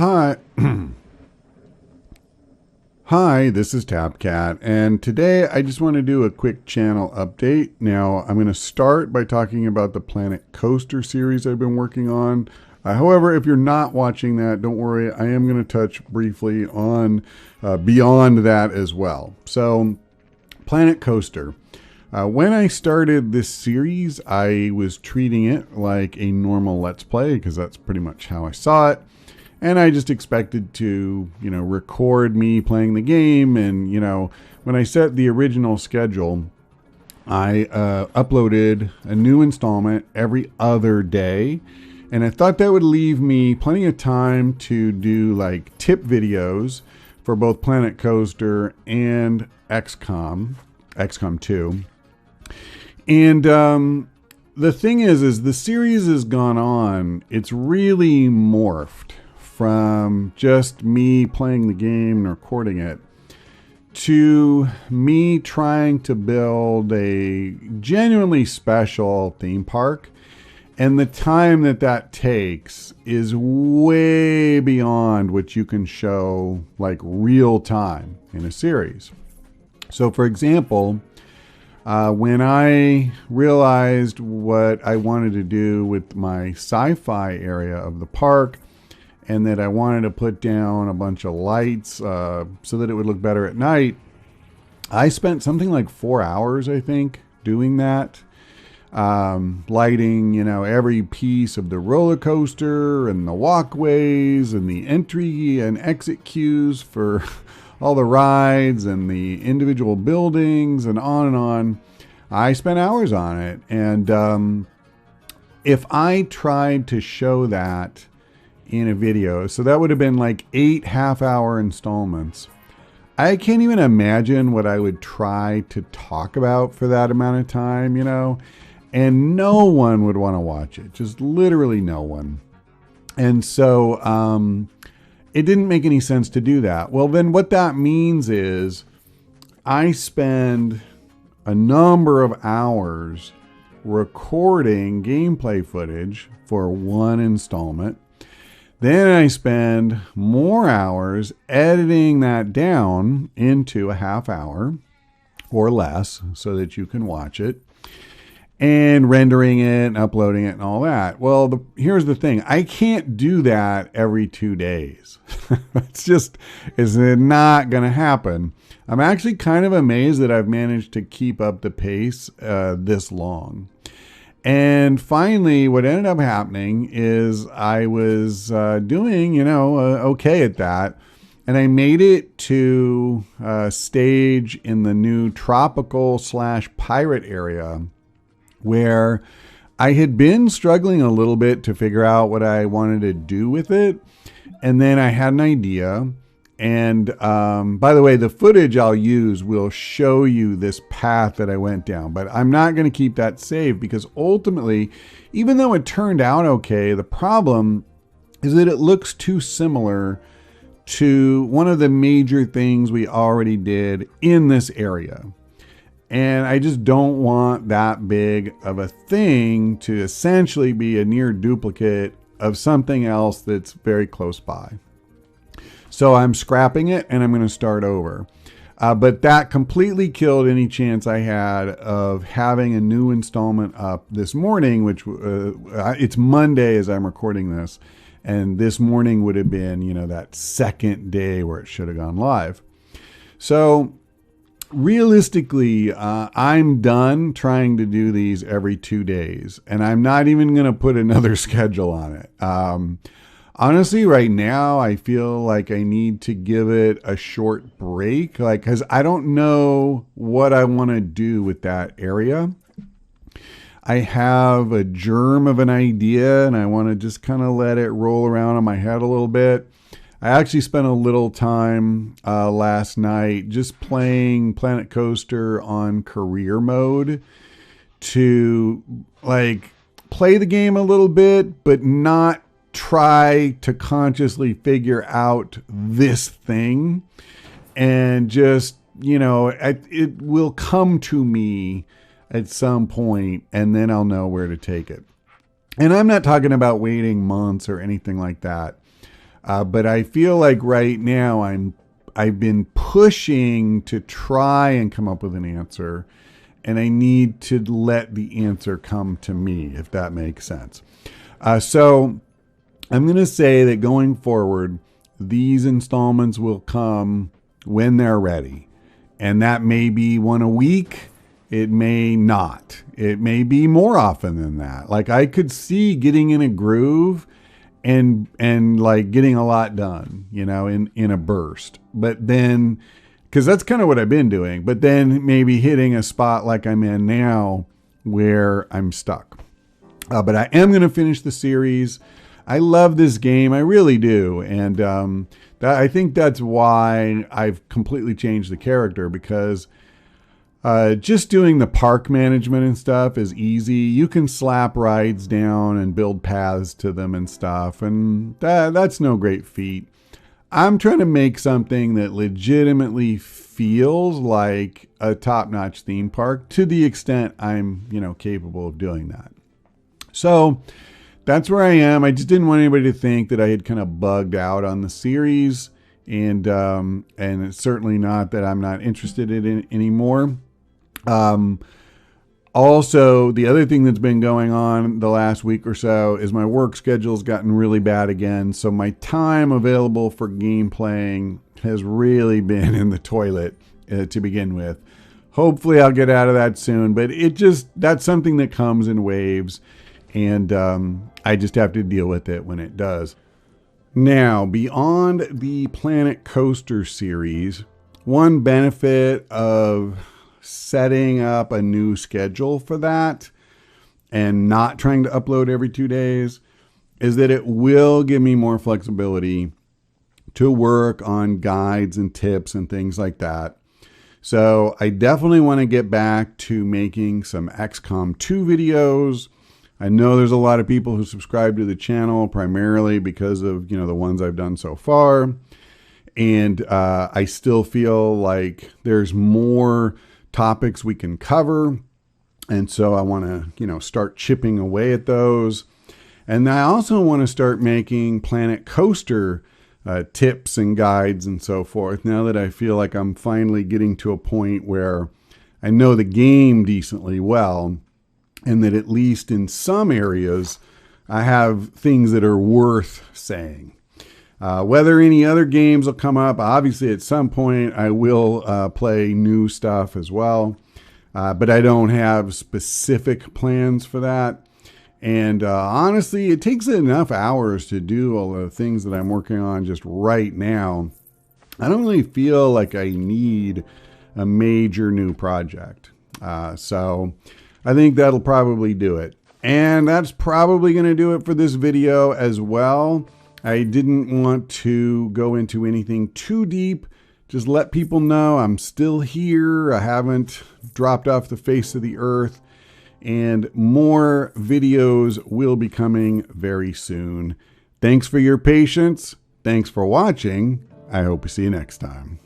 Hi. Hi, this is TapCat, and today I just want to do a quick channel update. Now, I'm going to start by talking about the Planet Coaster series I've been working on. However, if you're not watching that, don't worry, I am going to touch briefly on beyond that as well. So, Planet Coaster. When I started this series, I was treating it like a normal Let's Play because that's pretty much how I saw it. And I just expected to, record me playing the game. And, when I set the original schedule, I uploaded a new installment every other day. And I thought that would leave me plenty of time to do like tip videos for both Planet Coaster and XCOM 2. And the thing is the series has gone on. It's really morphed from just me playing the game and recording it to me trying to build a genuinely special theme park. And the time that takes is way beyond what you can show like real time in a series. So for example, when I realized what I wanted to do with my sci-fi area of the park, and that I wanted to put down a bunch of lights so that it would look better at night, I spent something like 4 hours, I think, doing that. Lighting, every piece of the roller coaster and the walkways and the entry and exit queues for all the rides and the individual buildings and on and on. I spent hours on it. And if I tried to show that in a video, so that would have been like 8 half-hour installments, I can't even imagine what I would try to talk about for that amount of time, and no one would want to watch it, just literally no one. And so it didn't make any sense to do that. Well, then what that means is I spend a number of hours recording gameplay footage for one installment. Then I spend more hours editing that down into a half hour or less so that you can watch it, and rendering it and uploading it and all that. Well, here's the thing. I can't do that every 2 days. It's not going to happen. I'm actually kind of amazed that I've managed to keep up the pace this long. And finally, what ended up happening is I was doing, okay at that. And I made it to a stage in the new tropical / pirate area where I had been struggling a little bit to figure out what I wanted to do with it. And then I had an idea. And by the way, the footage I'll use will show you this path that I went down. But I'm not going to keep that saved because ultimately, even though it turned out okay, the problem is that it looks too similar to one of the major things we already did in this area. And I just don't want that big of a thing to essentially be a near duplicate of something else that's very close by. So I'm scrapping it and I'm going to start over. But that completely killed any chance I had of having a new installment up this morning, which it's Monday as I'm recording this. And this morning would have been, that second day where it should have gone live. So realistically, I'm done trying to do these every 2 days. And I'm not even going to put another schedule on it. Honestly, right now, I feel like I need to give it a short break, because I don't know what I want to do with that area. I have a germ of an idea, and I want to just kind of let it roll around in my head a little bit. I actually spent a little time last night just playing Planet Coaster on career mode to play the game a little bit, but not try to consciously figure out this thing, and just, it will come to me at some point and then I'll know where to take it. And I'm not talking about waiting months or anything like that. But I feel like right now I've been pushing to try and come up with an answer, and I need to let the answer come to me, if that makes sense. So I'm going to say that going forward, these installments will come when they're ready. And that may be one a week. It may not. It may be more often than that. Like, I could see getting in a groove and like getting a lot done, in a burst. But then, because that's kind of what I've been doing, but then maybe hitting a spot like I'm in now where I'm stuck. But I am going to finish the series. I love this game. I really do. And I think that's why I've completely changed the character, because just doing the park management and stuff is easy. You can slap rides down and build paths to them and stuff. And that's no great feat. I'm trying to make something that legitimately feels like a top-notch theme park to the extent I'm, capable of doing that. So that's where I am. I just didn't want anybody to think that I had kind of bugged out on the series, and it's certainly not that I'm not interested in it anymore. Also, the other thing that's been going on the last week or so is my work schedule's gotten really bad again. So my time available for game playing has really been in the toilet to begin with. Hopefully I'll get out of that soon, but that's something that comes in waves, and I just have to deal with it when it does. Now, beyond the Planet Coaster series, one benefit of setting up a new schedule for that and not trying to upload every 2 days is that it will give me more flexibility to work on guides and tips and things like that. So I definitely want to get back to making some XCOM 2 videos. I know there's a lot of people who subscribe to the channel primarily because of, the ones I've done so far. And I still feel like there's more topics we can cover. And so I want to, start chipping away at those. And I also want to start making Planet Coaster tips and guides and so forth, now that I feel like I'm finally getting to a point where I know the game decently well, and that at least in some areas I have things that are worth saying. Whether any other games will come up, obviously at some point I will play new stuff as well, but I don't have specific plans for that. And honestly, it takes enough hours to do all the things that I'm working on just right now. I don't really feel like I need a major new project. So I think that'll probably do it. And that's probably going to do it for this video as well. I didn't want to go into anything too deep. Just let people know I'm still here. I haven't dropped off the face of the earth. And more videos will be coming very soon. Thanks for your patience. Thanks for watching. I hope to see you next time.